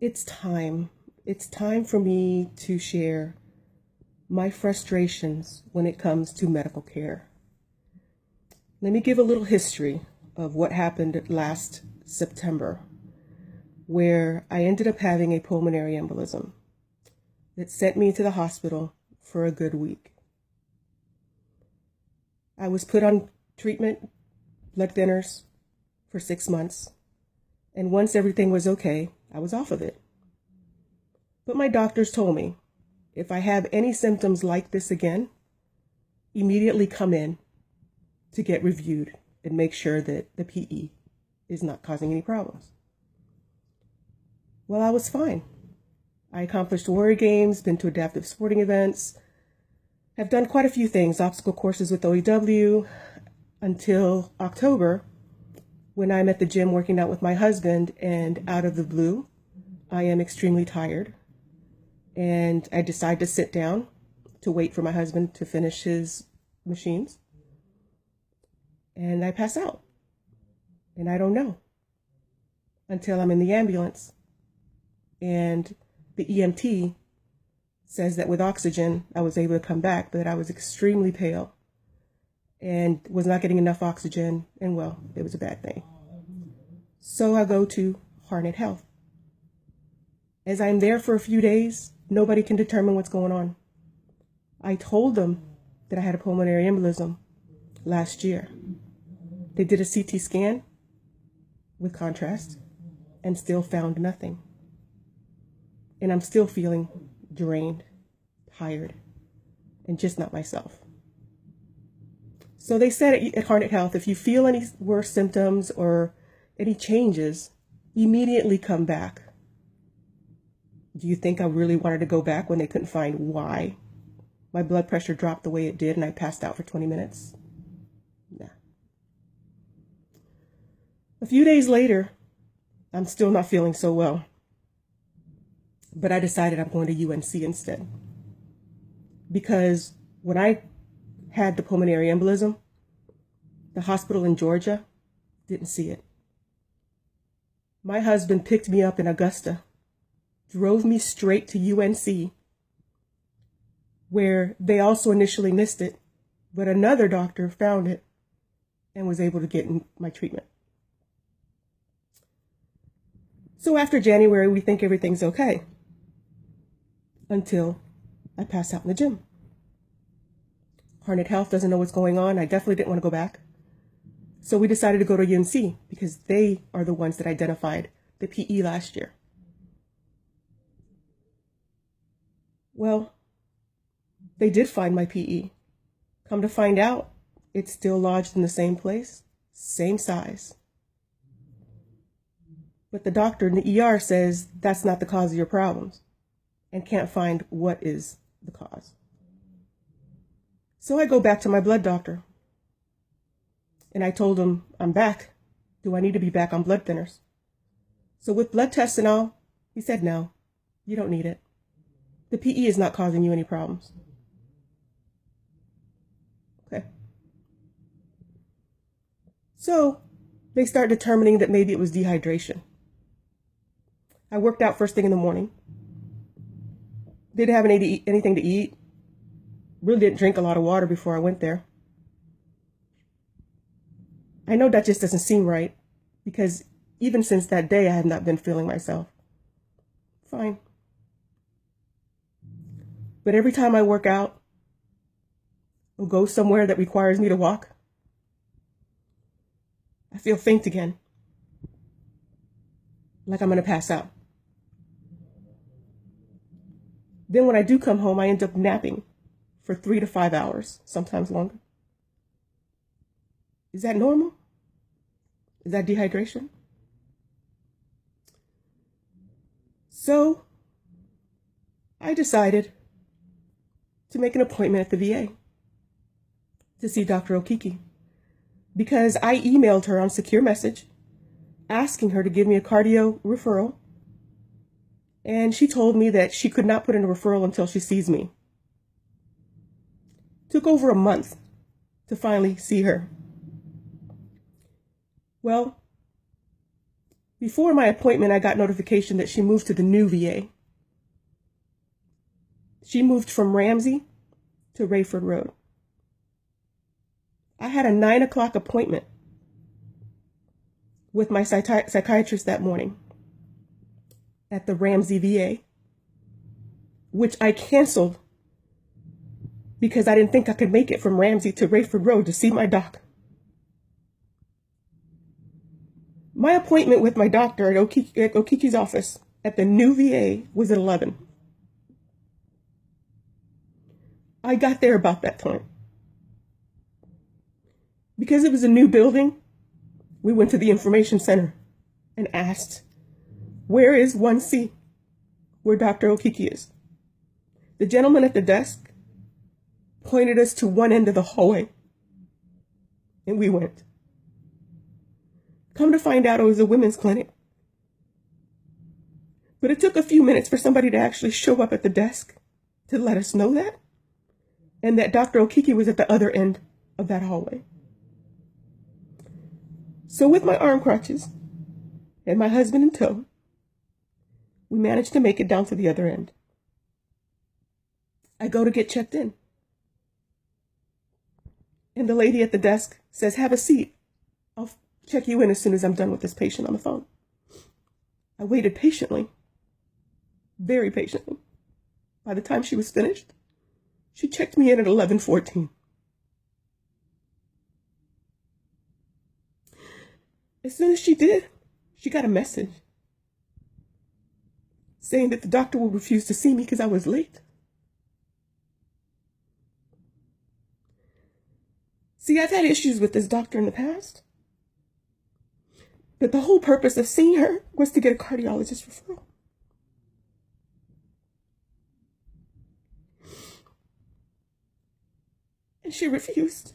It's time. It's time for me to share my frustrations when it comes to medical care. Let me give a little history of what happened last September, where I ended up having a pulmonary embolism that sent me to the hospital for a good week. I was put on treatment, blood thinners, for 6 months, and once everything was okay, I was off of it. But my doctors told me, if I have any symptoms like this again, immediately come in to get reviewed and make sure that the PE is not causing any problems. Well, I was fine. I accomplished warrior games, been to adaptive sporting events, have done quite a few things, obstacle courses with OEW, until October, when I'm at the gym working out with my husband, and out of the blue, I am extremely tired. And I decide to sit down to wait for my husband to finish his machines. And I pass out. And I don't know until I'm in the ambulance. And the EMT says that with oxygen, I was able to come back, but I was extremely pale and was not getting enough oxygen. And well, it was a bad thing. So I go to Harnett Health. As I'm there for a few days, nobody can determine what's going on. I told them that I had a pulmonary embolism last year. They did a CT scan with contrast and still found nothing. And I'm still feeling drained, tired, and just not myself. So they said at Harnett Health, if you feel any worse symptoms or any changes, immediately come back. Do you think I really wanted to go back when they couldn't find why my blood pressure dropped the way it did and I passed out for 20 minutes? Nah. A few days later, I'm still not feeling so well, but I decided I'm going to UNC instead. Because when I had the pulmonary embolism, the hospital in Georgia didn't see it. My husband picked me up in Augusta, drove me straight to UNC, where they also initially missed it, but another doctor found it and was able to get my treatment. So after January, we think everything's okay, until I pass out in the gym. Harnett Health doesn't know what's going on. I definitely didn't want to go back. So we decided to go to UNC because they are the ones that identified the PE last year. Well, they did find my PE. Come to find out, it's still lodged in the same place, same size. But the doctor in the ER says that's not the cause of your problems and can't find what is the cause. So I go back to my blood doctor and I told him, I'm back. Do I need to be back on blood thinners? So with blood tests and all, he said, no, you don't need it. The PE is not causing you any problems. Okay. So they start determining that maybe it was dehydration. I worked out first thing in the morning. Didn't have anything to eat. Really didn't drink a lot of water before I went there. I know that just doesn't seem right because even since that day, I have not been feeling myself. Fine. But every time I work out or go somewhere that requires me to walk, I feel faint again. Like I'm going to pass out. Then when I do come home, I end up napping for 3 to 5 hours, sometimes longer. Is that normal? Is that dehydration? So I decided to make an appointment at the VA to see Dr. Okiki because I emailed her on secure message asking her to give me a cardio referral, and she told me that she could not put in a referral until she sees me. Took over a month to finally see her. Well, Before my appointment, I got notification that she moved to the new VA. She moved from Ramsey to Rayford Road. I had a 9 o'clock appointment with my psychiatrist that morning at the Ramsey VA, which I canceled because I didn't think I could make it from Ramsey to Rayford Road to see my doc. My appointment with my doctor at Okiki's office at the new VA was at 11. I got there about that time. Because it was a new building, we went to the information center and asked, where is 1C, where Dr. Okiki is? The gentleman at the desk pointed us to one end of the hallway, and we went. Come to find out, it was a women's clinic. But it took a few minutes for somebody to actually show up at the desk to let us know that, and that Dr. Okiki was at the other end of that hallway. So with my arm crutches and my husband in tow, we managed to make it down to the other end. I go to get checked in, and the lady at the desk says, have a seat. I'll check you in as soon as I'm done with this patient on the phone. I waited patiently, very patiently. By the time she was finished, she checked me in at 11:14. As soon as she did, she got a message saying that the doctor would refuse to see me because I was late. See, I've had issues with this doctor in the past, but the whole purpose of seeing her was to get a cardiologist referral. And she refused.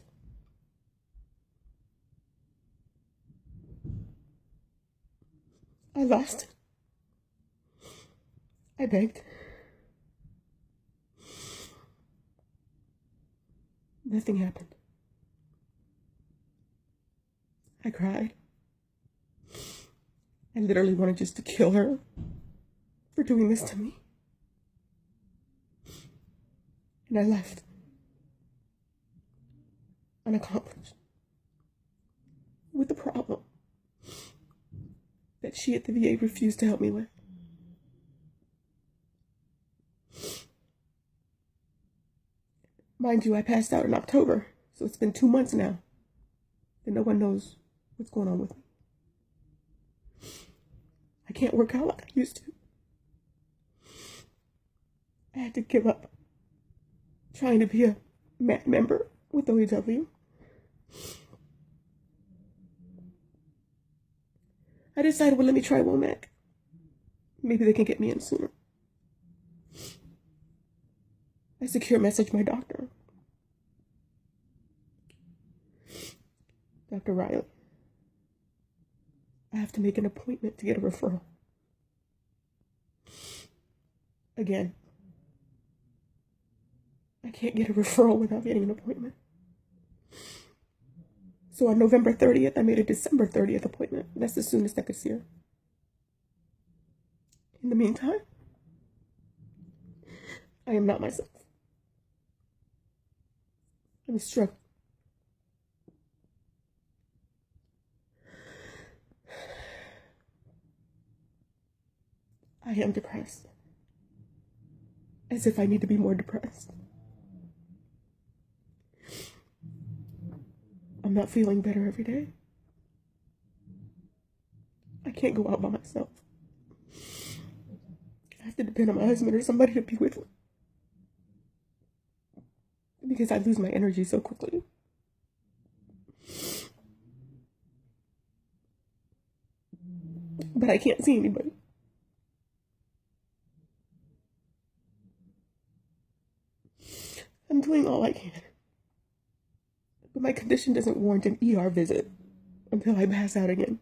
I lost it. I begged. Nothing happened. I cried. I literally wanted just to kill her for doing this to me. And I left. Unaccomplished. With the problem that she at the VA refused to help me with. Mind you, I passed out in October, so it's been 2 months now, and no one knows what's going on with me. I can't work out like I used to. I had to give up trying to be a member with OEW. I decided, well, let me try Womack. Maybe they can get me in sooner. I secure messaged my doctor, Dr. Riley. I have to make an appointment to get a referral. Again, I can't get a referral without getting an appointment. So on November 30th, I made a December 30th appointment. That's the soonest I could see her. In the meantime, I am not myself. I'm struggling. I am depressed. As if I need to be more depressed. I'm not feeling better every day. I can't go out by myself. I have to depend on my husband or somebody to be with me. Because I lose my energy so quickly. But I can't see anybody. I'm doing all I can. But my condition doesn't warrant an ER visit until I pass out again.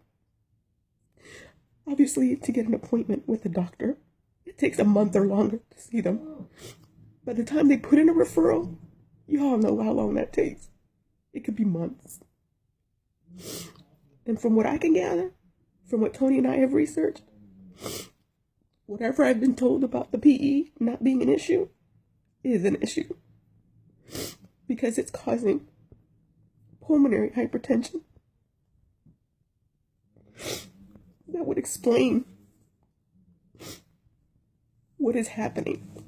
Obviously, to get an appointment with a doctor, it takes a month or longer to see them. By the time they put in a referral, you all know how long that takes. It could be months. And from what I can gather, from what Tony and I have researched, whatever I've been told about the PE not being an issue is an issue, because it's causing pulmonary hypertension. That would explain what is happening.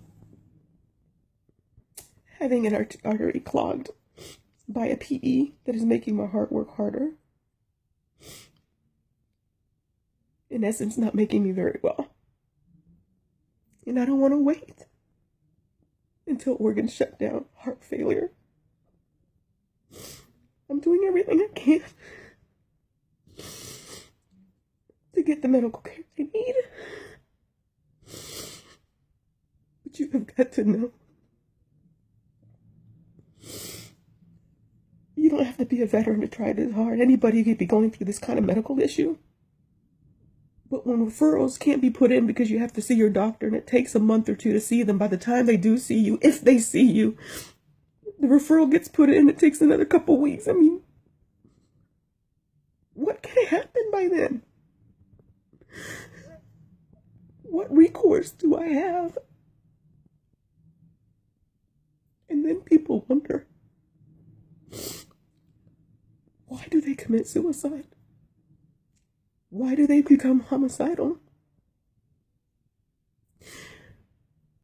Having an artery clogged by a PE that is making my heart work harder. In essence, not making me very well. And I don't want to wait until organs shut down, heart failure. I'm doing everything I can to get the medical care I need. But you have got to know, you don't have to be a veteran to try this hard. Anybody could be going through this kind of medical issue. But when referrals can't be put in because you have to see your doctor and it takes a month or two to see them, by the time they do see you, if they see you, the referral gets put in, it takes another couple weeks. I mean, what can happen by then? What recourse do I have? And then people wonder, why do they commit suicide? Why do they become homicidal?